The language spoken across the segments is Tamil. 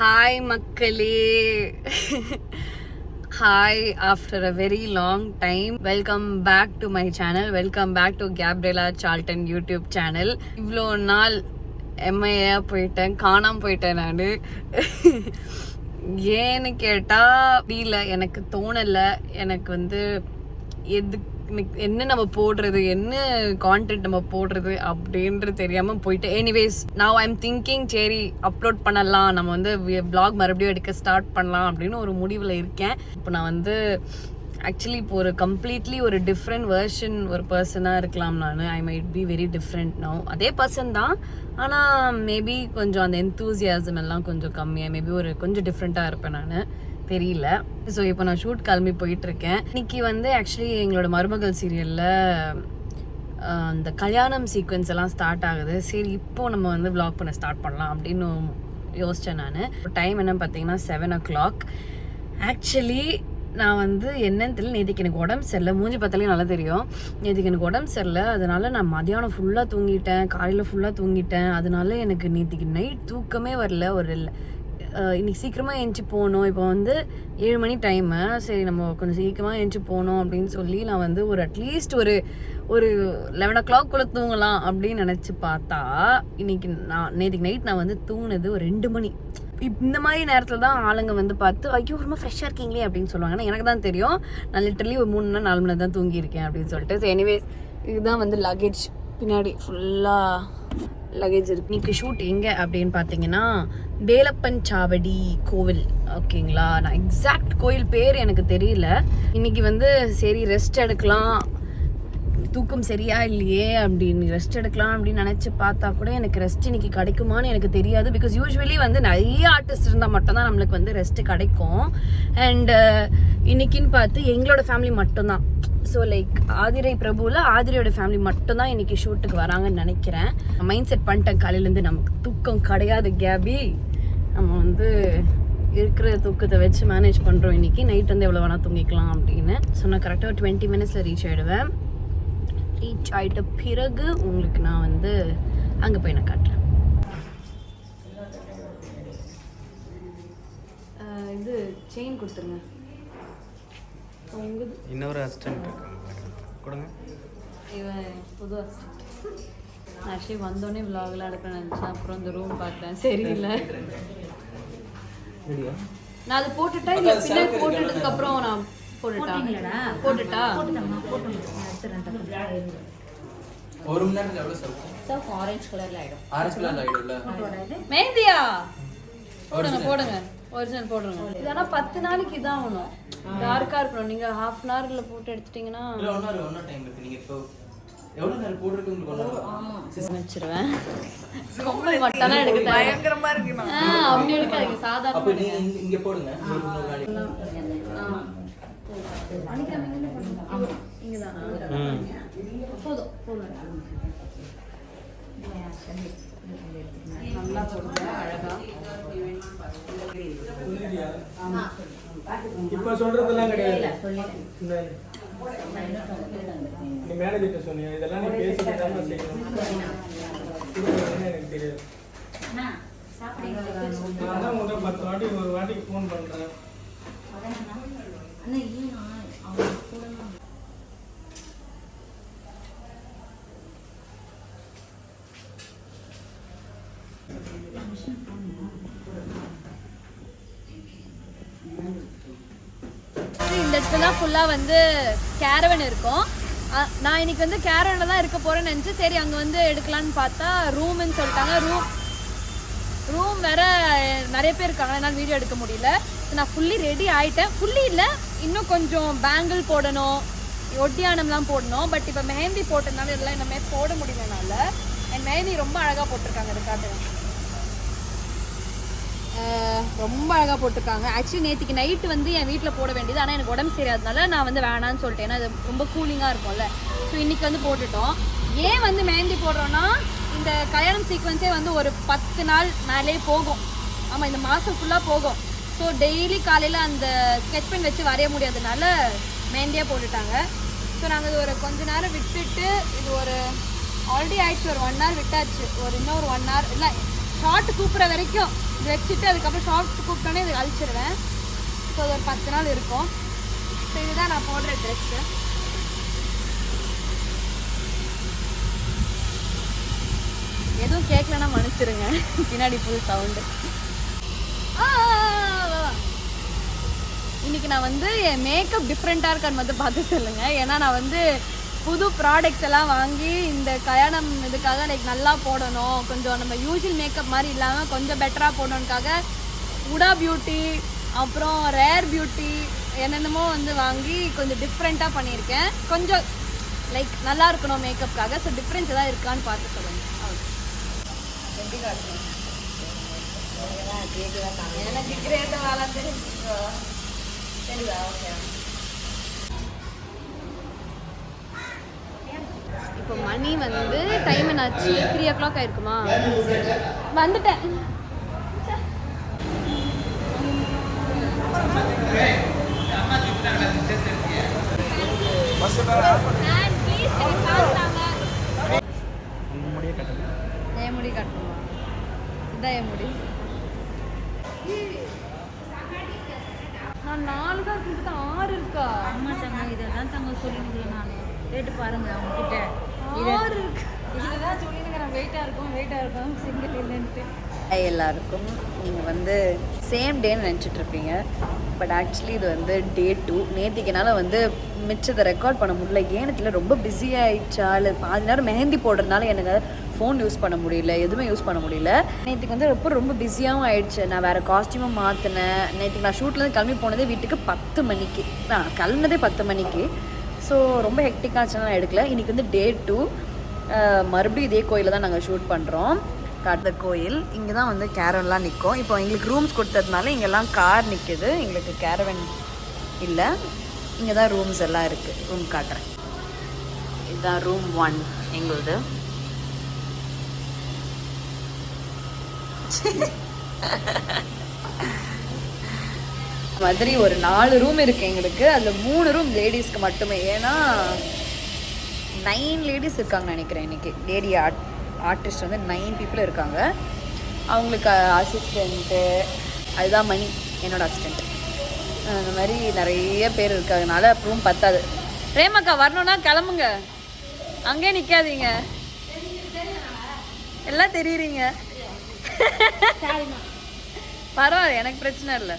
Hi Makkale. Hi, after a very long time. Welcome back to my channel. Welcome back to Gabriella Charlton YouTube channel. இவ்வளோ நாள் எம்ஐஏ போயிட்டேன், காணாம போயிட்டேன் நான். ஏன்னு கேட்டால் இல்லை, எனக்கு தோணலை. எனக்கு வந்து என்ன நம்ம போடுறது, என்ன கான்டென்ட் நம்ம போடுறது அப்படின்றது தெரியாமல் போயிட்டு. எனிவேஸ் நான் ஐம் திங்கிங் சரி அப்லோட் பண்ணலாம், நம்ம வந்து vlog மறுபடியும் எடுக்க ஸ்டார்ட் பண்ணலாம் அப்படின்னு ஒரு முடிவில் இருக்கேன். இப்போ நான் வந்து ஆக்சுவலி இப்போ ஒரு கம்ப்ளீட்லி ஒரு டிஃப்ரெண்ட் வெர்ஷன் ஒரு பர்சனாக இருக்கலாம். நான் I might be very different now. அதே பர்சன் தான், ஆனால் மேபி கொஞ்சம் அந்த என்தூசியாசம் எல்லாம் கொஞ்சம் கம்மியாக, மேபி ஒரு கொஞ்சம் டிஃப்ரெண்ட்டாக இருப்பேன் நான், தெரியல. ஸோ இப்போ நான் ஷூட் கிளம்பி போயிட்டுருக்கேன். இன்னைக்கு வந்து ஆக்சுவலி எங்களோட மருமகள் சீரியலில் அந்த கல்யாணம் சீக்வன்ஸ் எல்லாம் ஸ்டார்ட் ஆகுது. சரி இப்போ நம்ம வந்து vlog பண்ண ஸ்டார்ட் பண்ணலாம் அப்படின்னு யோசித்தேன் நான். டைம் என்னன்னு பார்த்தீங்கன்னா 7 o'clock. ஆக்சுவலி நான் வந்து என்னன்னு தெரியல, நேற்றுக்கு எனக்கு உடம்பு சரியில்லை. மூஞ்சி பார்த்தாலே நல்லா தெரியும். நேற்றுக்கு எனக்கு உடம்பு சரியில்லை, அதனால நான் மதியானம் ஃபுல்லாக தூங்கிட்டேன், காலையில் ஃபுல்லாக தூங்கிட்டேன். அதனால எனக்கு நேற்றுக்கு நைட் தூக்கமே வரல. ஒரு இன்றைக்கி சீக்கிரமாக எழுந்துச்சி போகணும். இப்போ வந்து 7 மணி டைமு. சரி நம்ம கொஞ்சம் சீக்கிரமாக எழுந்துச்சி போகணும் அப்படின்னு சொல்லி நான் வந்து ஒரு அட்லீஸ்ட் ஒரு 11 o'clock தூங்கலாம் அப்படின்னு நினச்சி பார்த்தா, நேற்றுக்கு நைட் நான் வந்து தூங்கினது ஒரு 2 மணி. இந்த மாதிரி நேரத்தில் தான் ஆளுங்க வந்து பார்த்து ஐயோ ரொம்ப ஃப்ரெஷ்ஷாக இருக்கீங்களே அப்படின்னு சொல்லுவாங்க. ஆனால் எனக்கு தான் தெரியும் நான் லிட்டரலி ஒரு 3 மணி 4 மணி தான் தூங்கியிருக்கேன் அப்படின்னு சொல்லிட்டு. ஸோ எனிவேஸ் இதுதான் வந்து லக்கேஜ், பின்னாடி ஃபுல்லாக லக்கேஜ் இருக்குது. இன்றைக்கி ஷூட் எங்கே அப்படின்னு பார்த்தீங்கன்னா வேலப்பன் சாவடி கோவில், ஓகேங்களா. நான் எக்ஸாக்ட் கோயில் பேர் எனக்கு தெரியல. இன்றைக்கி வந்து சரி ரெஸ்ட் எடுக்கலாம், தூக்கம் சரியா இல்லையே அப்படின்னு ரெஸ்ட் எடுக்கலாம் அப்படின்னு நினச்சி பார்த்தா கூட எனக்கு ரெஸ்ட் இன்னைக்கு கிடைக்குமான்னு எனக்கு தெரியாது. பிகாஸ் யூஸ்வலி வந்து நிறைய ஆர்டிஸ்ட் இருந்தால் மட்டும்தான் நம்மளுக்கு வந்து ரெஸ்ட்டு கிடைக்கும். அண்டு இன்னைக்குன்னு பார்த்து எங்களோட ஃபேமிலி மட்டும்தான். ஸோ லைக் ஆதிரை பிரபுவில் ஆதிரையோட ஃபேமிலி மட்டும்தான் இன்றைக்கி ஷூட்டுக்கு வராங்கன்னு நினைக்கிறேன். மைண்ட் செட் பண்ணிட்டேன் காலையிலேருந்து நமக்கு தூக்கம் கிடையாது கேபி, நம்ம வந்து இருக்கிற தூக்கத்தை வச்சு மேனேஜ் பண்ணுறோம். இன்றைக்கி நைட் வந்து எவ்வளோ வேணால் தூங்கிக்கலாம் அப்படின்னு. ஸோ நான் கரெக்டாக ஒரு 20 minutes ரீச் ஆகிடுவேன். ரீச் ஆகிட்ட பிறகு உங்களுக்கு நான் வந்து அங்கே போய் நான் காட்டுறேன். இது செயின் கொடுத்துருங்க. இன்னொரு அசிஸ்டன்ட் கொடுங்க. இவன் புது அசிஸ்டன்ட். நான் ஆக்சுவலி வந்தோடனே விலாகெலாம் எடுக்கணும்னு நினச்சேன். அப்புறம் இந்த ரூம் பார்த்தேன், சரியில்லை. நான் அது போட்டுட்டா இல்லை பின்னாடி போட்டுட்டதுக்கு அப்புறம் நான் போட்டுட்டா ஒரு மணி நேரத்துல எவ்வளவு சார்? ஆரஞ்சு கலர்ல ஆயிடும். ஆரஞ்சு கலர்ல ஆயிடும்ல. மேந்தியா போடுங்க ஒரிஜினல் போடுங்க. இது ஆனா 10 நாளைக்கு இதான் ஆகணும், டார்க்கா இருக்கணும். நீங்க half an hourல போட்டு எடுத்துட்டீங்கன்னா ஒன் டைம் இருக்கு. நீங்க இப்போ எவ்வளவு நேரம் போடுறதுக்கு உங்களுக்கு வச்சிருவேன். ரொம்ப மட்டனா எடுக்க பயங்கரமா இருக்கு. அப்படி எடுக்காதீங்க, சாதாரண. அப்ப நீங்க இங்க போடுங்க. இங்கதான் போதும் நல்லா போடுங்க, அழகா. இப்ப சொல்றதெல்லாம் கிடையாது. நீ மேனேஜர்கிட்ட சொன்னியா இதெல்லாம் நீ பேசிட்டு தான் செய்யணும். எனக்கு தெரியாது. நான் தான் உங்கள்கிட்ட 10 வாட்டி ஒரு வாட்டிக்கு ஃபோன் பண்றேன். இந்த இடத்துல ஃபுல்லாக வந்து கேரவன் இருக்கும். நான் இன்னைக்கு வந்து கேரவனில் தான் இருக்க போகிறேன்னு நினச்சி சரி அங்கே வந்து எடுக்கலான்னு பார்த்தா ரூம்னு சொல்லிட்டாங்க. ரூம் வேற நிறைய பேர் இருக்காங்க, என்னால் வீடியோ எடுக்க முடியல. நான் ஃபுல்லி ரெடி ஆகிட்டேன். ஃபுல்லி இல்லை, இன்னும் கொஞ்சம் பேங்கிள் போடணும், ஒட்டியானம்லாம் போடணும். பட் இப்போ மெஹந்தி போட்டதுனால இதெல்லாம் இன்னமே போட முடியலனால என் மெஹந்தி ரொம்ப அழகாக போட்டிருக்காங்க. அது காட்டுறேன், ரொம்ப அழகாக போட்டிருக்காங்க. ஆக்சுவலி நேற்றுக்கு நைட்டு வந்து என் வீட்டில் போட வேண்டியது, ஆனால் எனக்கு உடம்பு சரியாதனால நான் வந்து வேணான்னு சொல்லிட்டேன். ஏன்னா அது ரொம்ப கூலிங்காக இருக்கும்ல. ஸோ இன்றைக்கி வந்து போட்டுட்டோம். ஏன் வந்து மெஹந்தி போடுறோன்னா இந்த கல்யாணம் சீக்வன்ஸே வந்து ஒரு 10 நாள் மேலே போகும். ஆமாம், இந்த மாதம் ஃபுல்லாக போகும். ஸோ டெய்லி காலையில் அந்த ஸ்கெட்ச் பென் வச்சு வரைய முடியாதனால மெஹந்தியாக போட்டுட்டாங்க. ஸோ நாங்கள் இது ஒரு கொஞ்ச நேரம் விட்டுட்டு, இது ஒரு ஆல்ரெடி ஆயிடுச்சு, ஒரு 1 hour விட்டாச்சு. இன்னொரு 1 hour இல்லை ஷார்ட் கூப்பிட்ற வரைக்கும் இது வச்சுட்டு அதுக்கப்புறம் ஷார்ட் கூப்பிட்டோன்னே இது அழிச்சிடுவேன். ஸோ அது ஒரு 10 நாள் இருக்கும். ஸோ இதுதான் நான் போடுற ட்ரெஸ்ஸு. எதுவும் கேட்கலன்னா மன்னிச்சிருங்க, பின்னாடி ஃபுல் சவுண்டு. இன்னைக்கு நான் வந்து என் மேக்கப் டிஃப்ரெண்ட்டாக இருக்கான்னு வந்து பார்த்து சொல்லுங்கள். ஏன்னா நான் வந்து புது ப்ராடக்ட்ஸ் எல்லாம் வாங்கி இந்த கல்யாணம் இதுக்காக லைக் நல்லா போடணும், கொஞ்சம் நம்ம யூஸ்வல் மேக்கப் மாதிரி இல்லாமல் கொஞ்சம் பெட்டராக போடணுன்னுக்காக உடா பியூட்டி அப்புறம் ரேர் பியூட்டி என்னென்னமோ வந்து வாங்கி கொஞ்சம் டிஃப்ரெண்ட்டாக பண்ணியிருக்கேன். கொஞ்சம் லைக் நல்லா இருக்கணும் மேக்கப்புக்காக. ஸோ டிஃப்ரென்ஸ் எதாவது இருக்கான்னு பார்த்து சொல்லுங்கள். எப்படி காட்டணும்? எனக்கு கிரேட்ட வேலை தெரியுதா? ஓகே. இப்போ மணி வந்து டைம் என்னாச்சு? 3 o'clock ஆயிருக்குமா? வந்துட்டேன். என் முடி கட்டணுமா? இதான் என் முடி. நான் 4 தான் கொடுத்து 6 இருக்கா? அம்மா தங்க இதை தான் தங்க சொல்லிட்டு நான் கேட்டு பாருங்க அவங்க கிட்ட. 6 இருக்கு. இதுதான் சொல்லிட்டு நான் வெயிட்டாக இருக்கும் சிங்கிள் இல்லைன்ட்டு. எல்லாருக்கும் நீங்கள் வந்து சேம் டேன்னு நினச்சிட்டு இருப்பீங்க. பட் ஆக்சுவலி இது வந்து டே 2. நேற்றுக்குனால வந்து மிச்சத்தை ரெக்கார்ட் பண்ண முடியல. ஏனத்தில் ரொம்ப பிஸியாகிடுச்சா இல்லை பாதி நேரம் மெஹந்தி போடுறதுனால எனக்கு ஃபோன் யூஸ் பண்ண முடியல, எதுவுமே யூஸ் பண்ண முடியல. நேற்றுக்கு வந்து ரொம்ப பிஸியாகவும் ஆயிடுச்சு. நான் வேறு காஸ்டியூமும் மாற்றினேன். நேற்றுக்கு நான் ஷூட்லேருந்து கிளம்பி போனதே வீட்டுக்கு 10 மணிக்கு. நான் கிளம்புனதே 10 மணிக்கு. ஸோ ரொம்ப ஹெக்டிக்காச்சுன்னா நான் எடுக்கல. இன்றைக்கி வந்து டே 2. மறுபடியும் இதே கோயிலில் தான் நாங்கள் ஷூட் பண்ணுறோம். காட்டுற கோயில். இங்கே தான் வந்து கேரவன்லாம் நிற்கும். இப்போ எங்களுக்கு ரூம்ஸ் கொடுத்ததுனால இங்கெல்லாம் கார் நிற்குது. எங்களுக்கு கேரவன் இல்லை. இங்கே தான் ரூம்ஸ் எல்லாம் இருக்குது. ரூம் காட்டுறேன். இதுதான் ரூம் 1 எங்களுது. மாதிரி ஒரு 4 ரூம் இருக்குது எங்களுக்கு. அதில் 3 ரூம் லேடிஸ்க்கு மட்டுமே. ஏன்னா 9 லேடிஸ் இருக்காங்கன்னு நினைக்கிறேன். இன்றைக்கி லேடி ஆர்டிஸ்ட் வந்து 9 பீப்புள் இருக்காங்க. அவங்களுக்கு அசிஸ்டண்ட்டு, அதுதான் மணி என்னோடய அசிஸ்டண்ட்டு. அந்த மாதிரி நிறைய பேர் இருக்கிறதுனால ரூம் பத்தாது. பிரேமக்கா வரணுன்னா கிளம்புங்க, அங்கேயே நிற்காதீங்க. எல்லாம் தெரியுறீங்க. பரவாயில்ல, எனக்கு பிரச்சனை இல்லை.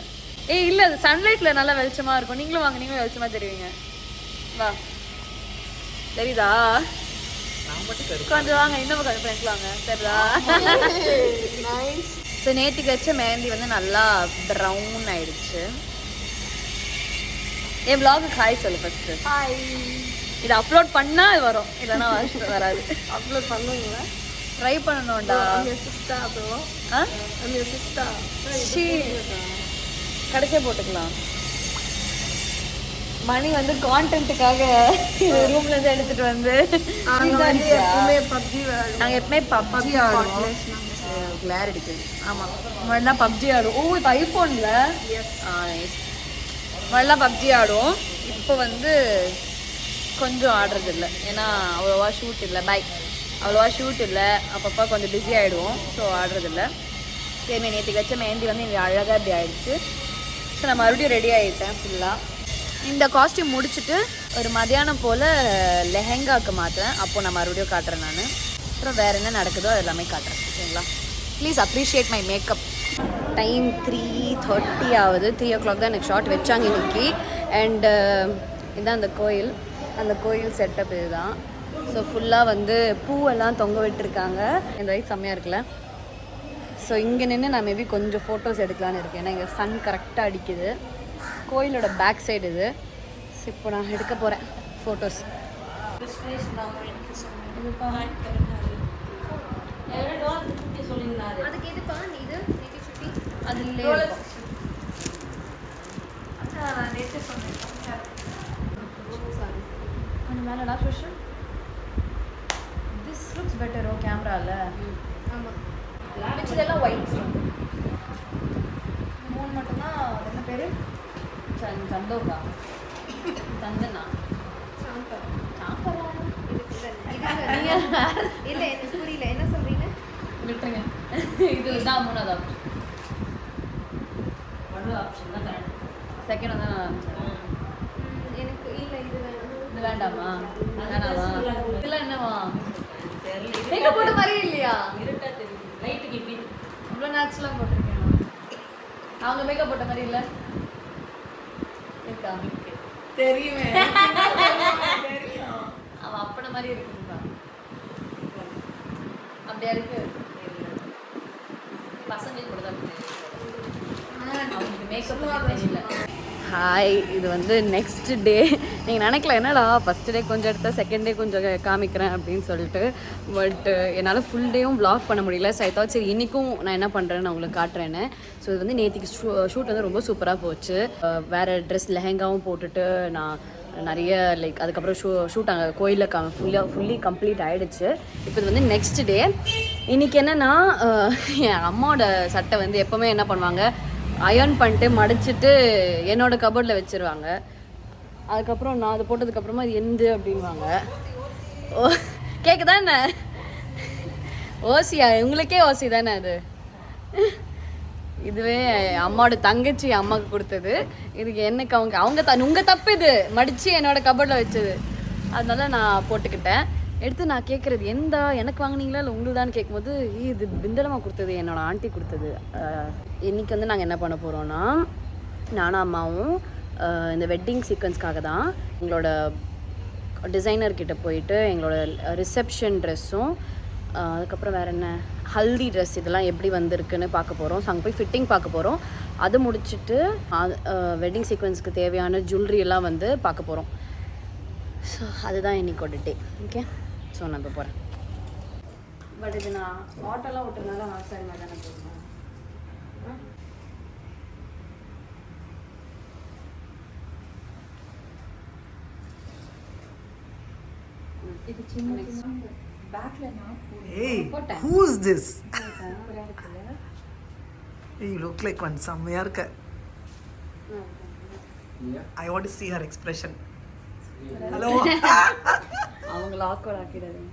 இல்லை அது சன்லைட்டில் நல்லா வெளிச்சமாக இருக்கும். நீங்களும் வாங்க, நீங்களும் வெளிச்சமாக தெரியுவீங்க. வா, தெரியுதா? கொஞ்சம் வாங்க, இன்னும் கொஞ்சம் ஃப்ரெண்ட்ஸ் வாங்க. சரிதா? ஸோ நேற்றுக்கு வச்ச மெஹந்தி வந்து நல்லா ப்ரௌன் ஆயிடுச்சு. என் விலாகுக்கு ஹாய் சொல்லு ஃபஸ்ட்டு. ஹாய். இதை அப்லோட் பண்ணால் அது வரும், இல்லைன்னா வராது. அப்லோட் பண்ணுங்க. ட்ரை பண்ணணும்டா. கடைசியாக போட்டுக்கலாம். மணி வந்து கான்டென்ட்டுக்காக ரூம்லேருந்து எடுத்துகிட்டு வந்து நாங்கள் எப்பவுமே பப்ஜி ஆடுவோம். கிளார் அடிக்குது. ஆமாம், முன்னாடிலாம் பப்ஜி ஆடுவோம். ஓ, இப்போ ஐஃபோனில் முன்னாடிலாம் பப்ஜி ஆடுவோம். இப்போ வந்து கொஞ்சம் ஆடுறதில்ல. ஏன்னா அவ்வளோவா ஷூட் இல்லை. அவ்வளோவா ஷூட் இல்லை. அப்பப்போ கொஞ்சம் பிஸி ஆகிடுவோம். ஸோ ஆடுறதில்ல. சரி, நேற்றுக்கு வச்ச மெஹந்தி வந்து எனக்கு அழகாக இப்படி ஆகிடுச்சு. ஸோ நான் மறுபடியும் ரெடி ஆகிட்டேன் ஃபுல்லாக. இந்த காஸ்டியூம் முடிச்சுட்டு ஒரு மதியானம் போல் லெஹெங்காவுக்கு மாற்றுறேன். அப்போது நான் மறுபடியும் காட்டுறேன். நான் அப்புறம் வேறு என்ன நடக்குதோ அது எல்லாமே காட்டுறேன். ஓகேங்களா? Please appreciate my makeup. Time 3:30 ஆகுது. 3 o'clock தான் எனக்கு ஷார்ட் வச்சாங்க இன்றைக்கி. அண்டு இதுதான் அந்த கோயில். அந்த கோயில் செட்டப் இதுதான். ஸோ ஃபுல்லாக வந்து பூவெல்லாம் தொங்க விட்டுருக்காங்க. இந்த லைட் செம்மையாக இருக்குல்ல? ஸோ இங்கே நின்று நான் மேபி கொஞ்சம் ஃபோட்டோஸ் எடுக்கலான்னு இருக்கேன். ஏன்னா இங்கே சன் கரெக்டாக அடிக்குது. கோயிலோட பேக் சைடு இது. ஸோ இப்போ நான் எடுக்க போகிறேன் ஃபோட்டோஸ். அதுக்கு எதுப்பா இது சுட்டி? அதில் கொஞ்சம் மேலடா ஃப்ரெஷ்ஷு. This looks better. ஓ, கேமராவில். ஆமாம், மிச்சதெல்லாம் ஒயிட் ஸ்டோன். 3 மட்டும்தான். என்ன பேர்? சந்தோகா, சந்தனா, சாம்பரா. இல்லை எனக்கு புரியல, என்ன சொல்றீங்க? விட்டுருங்க. இதுதான் 3வது ஆப்ஷன். 1வது ஆப்ஷன் தான் கரெக்ட். செகண்ட் தான் எனக்கு இல்லை இது இது வேண்டாமா? வேணாமா? இதெல்லாம் என்னவா? மேக்கப் போட்ட மாதிரியே இல்லையா? இருட்டா தெரியுது. லைட்டுக்கு இப்படி இவ்வளோ நேச்சுரலாக போட்டிருக்கேன். அவங்க மேக்கப் போட்ட மாதிரி இல்லை இருக்கா? தெரியுமே. அவன் அப்பன மாதிரி இருக்குப்பா. அப்படியா இருக்கு? பசங்களுக்கு கூட தான் அவங்களுக்கு மேக்கப் தெரியல. ஹாய், இது வந்து நெக்ஸ்ட் டே. நீங்கள் நினைக்கல என்னடா ஃபஸ்ட் டே கொஞ்சம் எடுத்தேன், செகண்ட் டே கொஞ்சம் காமிக்கிறேன் அப்படின்னு சொல்லிட்டு. பட் என்னால் ஃபுல் டேவும் வ்ளாக் பண்ண முடியல. ஸோ ஐ தாட் சரி இன்றைக்கும் நான் என்ன பண்ணுறேன்னு நான் உங்களுக்கு காட்டுறேன்னு. ஸோ இது வந்து நேற்றுக்கு ஷூட் வந்து ரொம்ப சூப்பராக போச்சு. வேறு ட்ரெஸ் லெஹெங்காவும் போட்டுட்டு நான் நிறைய லைக் அதுக்கப்புறம் ஷூட் அங்கே கோயிலில் ஃபுல்லி கம்ப்ளீட் ஆகிடுச்சு. இப்போ இது வந்து நெக்ஸ்ட் டே. இன்றைக்கி என்னென்னா என் அம்மாவோட சட்டை வந்து எப்போவுமே என்ன பண்ணுவாங்க, அயர்ன் பண்ணிட்டு மடிச்சுட்டு என்னோடய கபோர்டில் வச்சுருவாங்க. அதுக்கப்புறம் நான் அதை போட்டதுக்கப்புறமா அது எந்து அப்படின்வாங்க. ஓ கேட்குதா என்ன? ஓசியா? உங்களுக்கே ஓசி தானே அது. இதுவே அம்மாவோட தங்கச்சி அம்மாவுக்கு கொடுத்தது. இதுக்கு எனக்கு உங்கள் தப்பு, இது மடித்து என்னோடய கபோர்டில் வச்சது. அதனால நான் போட்டுக்கிட்டேன். எடுத்து நான் கேட்குறது எனக்கு வாங்கினீங்களா இல்லை உங்களுதான்னு கேட்கும்போது இது பிந்தளமாக கொடுத்தது, என்னோடய ஆண்டி கொடுத்தது. இன்றைக்கி வந்து நாங்கள் என்ன பண்ண போகிறோன்னா, நானும் அம்மாவும் இந்த வெட்டிங் சீக்வன்ஸ்க்காக தான் எங்களோட டிசைனர்கிட்ட போயிட்டு எங்களோட ரிசப்ஷன் ட்ரெஸ்ஸும் அதுக்கப்புறம் வேறு என்ன ஹல்தி ட்ரெஸ் இதெல்லாம் எப்படி வந்திருக்குன்னு பார்க்க போகிறோம். ஸோ அங்கே போய் ஃபிட்டிங் பார்க்க போகிறோம். அது முடிச்சுட்டு வெட்டிங் சீக்வன்ஸ்க்கு தேவையான ஜுவல்லரி எல்லாம் வந்து பார்க்க போகிறோம். ஸோ அதுதான் இன்னைக்கோட டே. ஓகே, ஸோ நான் இப்போ போகிறேன். பட் இது நான் ஆட்டோலாம் ஓட்டுறதுனால ஆசாரி மாதிரி தானே போகணும். இது சின்ன சின்ன பேக்ல நான் Hey, போட்டேன். who's this? சூப்பராக இருக்குல்ல? Hey, you look like one செம்மையா இருக்க. I want to see her expression. Hello. அவங்கள ஆக்வர்ட் ஆக்கிடாதீங்க.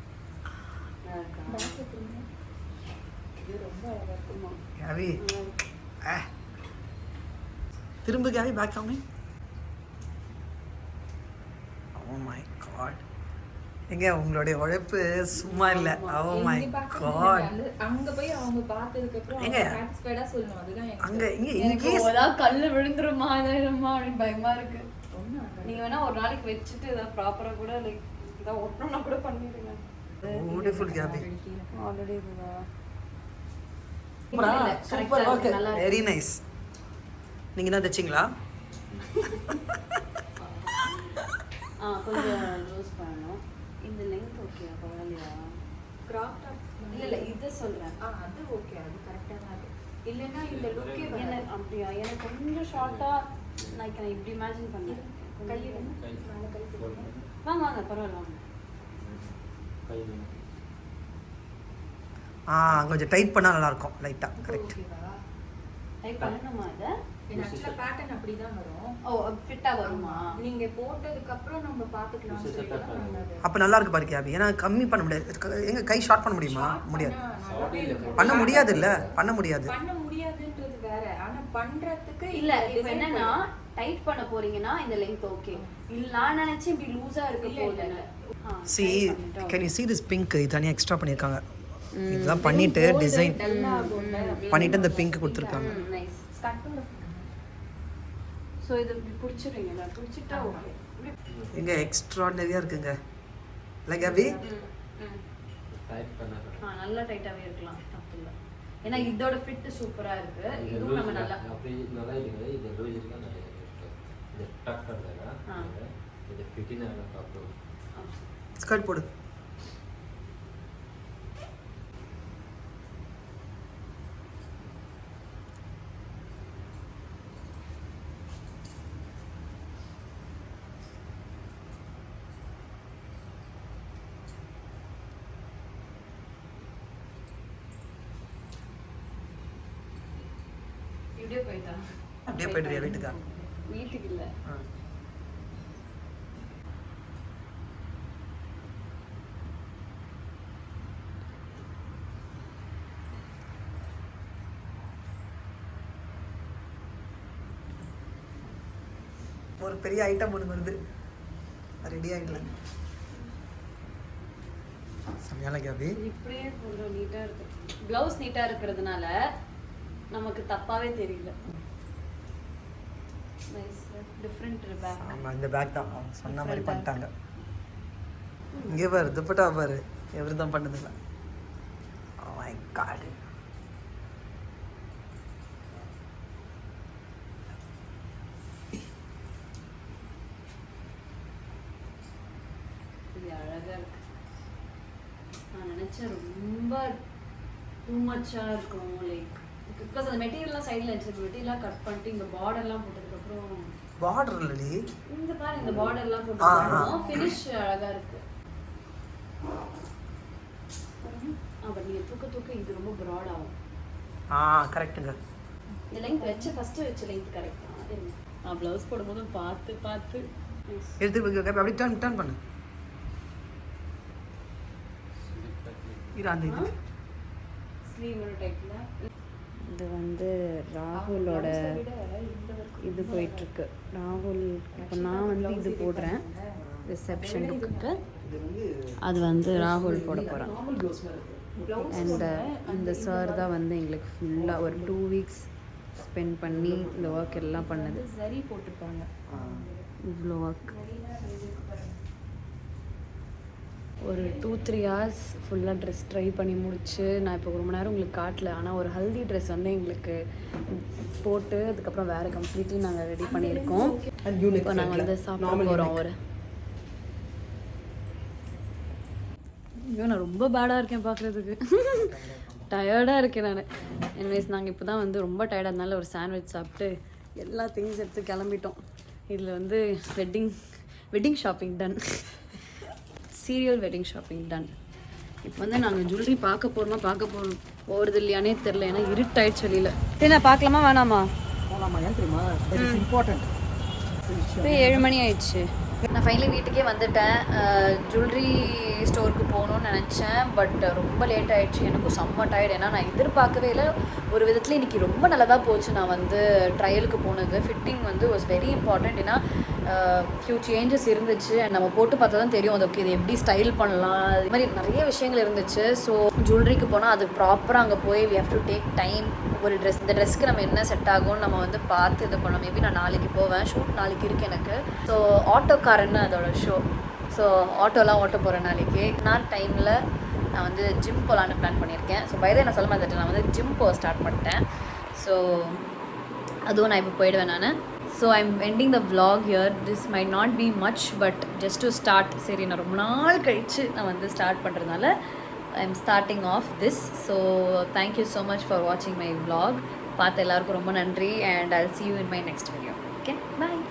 இது ரொம்ப அழகா இருக்குமா. Gavi. திரும்ப Gavi back on me. Oh my god. எங்க உங்களுடைய உழைப்பு சும்மா இல்ல. Oh my god. அங்க போய் அவங்க பார்த்ததுக்கு அப்புறம் எங்க சாட்டிஸ்ஃபைடா சொல்லணும். அதுதான் எனக்கு அங்க இங்க எனக்கு இங்கே ஏதாவது கல்லு விழுந்துருமா இதாயிருமா அப்படின்னு பயமா இருக்கு. நீங்க வேணா ஒரு நாளைக்கு வச்சுட்டு ஏதாவது ப்ராப்பரா கூட லைக் ஏதாவது ஒட்டணும்னா கூட பண்ணிடுங்க. Beautiful Gavi. ஆல்ரெடி இதுவா சூப்பர் ஓகே வெரி நைஸ். நீங்க தான் தச்சிங்களா? கொஞ்சம் லூஸ் பண்ணணும். இந்த லெங்த் ஓகே பரவாயில்லையா? கிராப் டாப் இல்ல இது சொல்றேன். அது ஓகே, அது கரெக்டா தான் இருக்கு. இல்லனா இந்த லுக்கே எனக்கு அப்படியா? எனக்கு கொஞ்சம் ஷார்ட்டா நான் இப்படி இமேஜின் பண்ணேன். கை எடுங்க, மேல கை போடுங்க. வாங்க வாங்க பரவாயில்ல வாங்க. கொஞ்சம் டைட் பண்ணா நல்லா இருக்கும் லைட்டா. கரெக்ட். ஓகேவா? டைப் பண்ணணுமா இதை? இது ஆக்சுவலா பேட்டர்ன் அப்படிதான் வரும். ஓ ஃபிட்டா வருமா? நீங்க போட்டதுக்கு அப்புறம் நம்ம பாத்துக்கலாம். அப்ப நல்லா இருக்கு பாரு Gavi. ஏன்னா கம்மி பண்ண முடியாது. எங்க கை ஷார்ட் பண்ண முடியுமா? முடியாது. பண்ண முடியாது இல்ல? பண்ண முடியாது. பண்ண முடியாதுன்றது வேற. ஆனா பண்றதுக்கு இல்ல இப்போ என்னன்னா டைட் பண்ண போறீங்கன்னா இந்த லெங்த் ஓகே. இல்ல நான் நினைச்சேன் இப்படி லூசா இருக்க போகுதுன்னு. See, can you see this pink? இது தனியா எக்ஸ்ட்ரா பண்ணிருக்காங்க. இதெல்லாம் பண்ணிட்டு டிசைன் பண்ணிட்டு இந்த பிங்க் கொடுத்திருக்காங்க. நைஸ். ஸ்டார்ட் பண்ணு. சோ இது இப்படி புடிச்சிடுங்க. நான் புடிச்சிட்டா ஓகே. எங்க எக்ஸ்ட்ராஆர்டினரியா இருக்குங்க. இல்ல Gavi? டைட் பண்ணாத. நல்லா டைட்டாவே இருக்கலாம். தப்பு இல்ல. ஏன்னா இதோட ஃபிட் சூப்பரா இருக்கு. இதுவும் நம்ம நல்லா அப்படி நல்லா இருக்கு. இது லூஸ் இருக்கா நல்லா இருக்கு. இது டக் பண்ணலடா. இது ஃபிட்டினா ப்ராப்ளம். ஸ்கர்ட் போடு. இப்படியே போயிட்டா. அப்படியே போயிடுறியா வீட்டுக்கா? வீட்டுக்கு இல்ல. ஒரு பெரிய ஐட்டம் ஒன்று வருது, ரெடி ஆகிடல. செம்மையான கேபி. இப்படியே கொஞ்சம் நீட்டாக இருக்கு. ப்ளவுஸ் நீட்டாக இருக்கிறதுனால நமக்கு தப்பாவே தெரியல. Nice, different bag. ஆமாம், இந்த பேக் தான் சொன்ன மாதிரி பண்ணிட்டாங்க. இங்கே பாரு, துப்பட்டா பாரு, எவரு தான் பண்ணதில்லை. Oh my god. இது அழகா இருக்கு. நான் நினைச்சேன் ரொம்ப டூ மச்சாக இருக்கும், லைக் பிகாஸ் அந்த மெட்டீரியல்லாம் சைடில் வச்சிருக்க மெட்டீரியலாக கட் பண்ணிட்டு இங்கே பார்டர்லாம் போட்டதுக்கப்புறம் பார்டர் இல்லடி, இந்த பாரு இந்த பார்டர்லாம் போட்டதுக்கப்புறம் ஃபினிஷ் அழகா இருக்கு. பட் நீங்கள் தூக்க இது ரொம்ப ப்ராட் ஆகும். கரெக்டுங்க. இந்த லெங்க் ஃபஸ்ட்டு வச்ச லெங்க் கரெக்ட் தான். நான் ப்ளவுஸ் போடும்போது பார்த்து எடுத்து அப்படி டர்ன் பண்ணு. இது அந்த இது ஸ்லீவ் டைப்ல. இது வந்து ராகுலோட இது போயிட்டுருக்கு. ராகுல் இப்போ நான் வந்து இது போடுறேன் ரிசப்ஷனுக்கு, அது வந்து ராகுல் போட போகிறேன். அண்ட் இந்த சார் தான் வந்து எங்களுக்கு ஃபுல்லாக ஒரு 2 weeks ஸ்பெண்ட் பண்ணி இந்த ஒர்க் எல்லாம் பண்ணது. சரி போட்டுருப்பாங்க இவ்வளோ ஒர்க். ஒரு 2-3 hours ஃபுல்லாக ட்ரெஸ் ட்ரை பண்ணி முடிச்சு நான் இப்போ ரொம்ப நேரம் உங்களுக்கு காட்டல. ஆனால் ஒரு ஹல்தி ட்ரெஸ் வந்து எங்களுக்கு போட்டு அதுக்கப்புறம் வேறு கம்ப்ளீட்லி நாங்கள் ரெடி பண்ணியிருக்கோம். இப்போ நாங்கள் வந்து சாப்பிட போகிறோம். ஐயோ நான் ரொம்ப பேடாக இருக்கேன் பார்க்குறதுக்கு, டயர்டாக இருக்கேன் நான். எனிவேஸ் நாங்கள் இப்போ தான் வந்து ரொம்ப டயர்டாக இருந்தாலும் ஒரு சாண்ட்விச் சாப்பிட்டு எல்லா திங்ஸ் எடுத்து கிளம்பிட்டோம். இதில் வந்து wedding shopping done, serial wedding shopping done. இப்போ வந்து நாங்கள் ஜுவல்லரி பார்க்க போகிறது இல்லையானே தெரில, ஏன்னா இருட்டாயிடுச்சு வெளியில். நான் பார்க்கலாமா வேணாமா? ஏன் தெரியுமா, இம்பார்ட்டன்ட். இப்போ 7 மணி ஆயிடுச்சு. நான் ஃபைனலி வீட்டுக்கே வந்துட்டேன். ஜுவல்லரி ஸ்டோருக்கு போகணுன்னு நினச்சேன், பட் ரொம்ப லேட் ஆகிடுச்சு. எனக்கும் செம்ம டயர்டு. ஏன்னா நான் எதிர்பார்க்கவே இல்லை. ஒரு விதத்தில் இன்றைக்கி ரொம்ப நல்லதாக போச்சு. நான் வந்து ட்ரையலுக்கு போனது ஃபிட்டிங் வந்து வாஸ் வெரி இம்பார்ட்டண்ட். ஏன்னா ஃபியூ சேஞ்சஸ் இருந்துச்சு. அண்ட் நம்ம போட்டு பார்த்தா தான் தெரியும் அது ஓகே இது எப்படி ஸ்டைல் பண்ணலாம், இது மாதிரி நிறைய விஷயங்கள் இருந்துச்சு. ஸோ ஜுவல்லரிக்கு போனால் அது ப்ராப்பராக அங்கே போய் we have to take time. ஒரு ட்ரெஸ், இந்த ட்ரெஸ்க்கு நம்ம என்ன செட் ஆகும்னு நம்ம வந்து பார்த்து இது பண்ணலாம். மேபி நான் நாளைக்கு போவேன், ஷூட் நாளைக்கு இருக்குது எனக்கு. ஸோ ஆட்டோக்காரன்னு அதோட ஷோ. ஸோ ஆட்டோலாம் ஓட்ட போகிறேன் நாளைக்கு. நான் டைமில் நான் வந்து ஜிம் போகலான்னு பிளான் பண்ணியிருக்கேன். ஸோ பைதை நான் சொல்ல மாதிரி நான் வந்து ஜிம் போக ஸ்டார்ட் பண்ணிட்டேன். ஸோ அதுவும் நான் இப்போ போயிடுவேன் நான். So I am ending the vlog here. This might not be much, but just to start. சரி நான் ரொம்ப நாள் கழித்து நான் வந்து ஸ்டார்ட் பண்ணுறதுனால I am starting off this. So thank you so much for வாட்சிங் மை vlog. பார்த்த எல்லாருக்கும் ரொம்ப நன்றி. And I will see you in my next video. Okay, bye.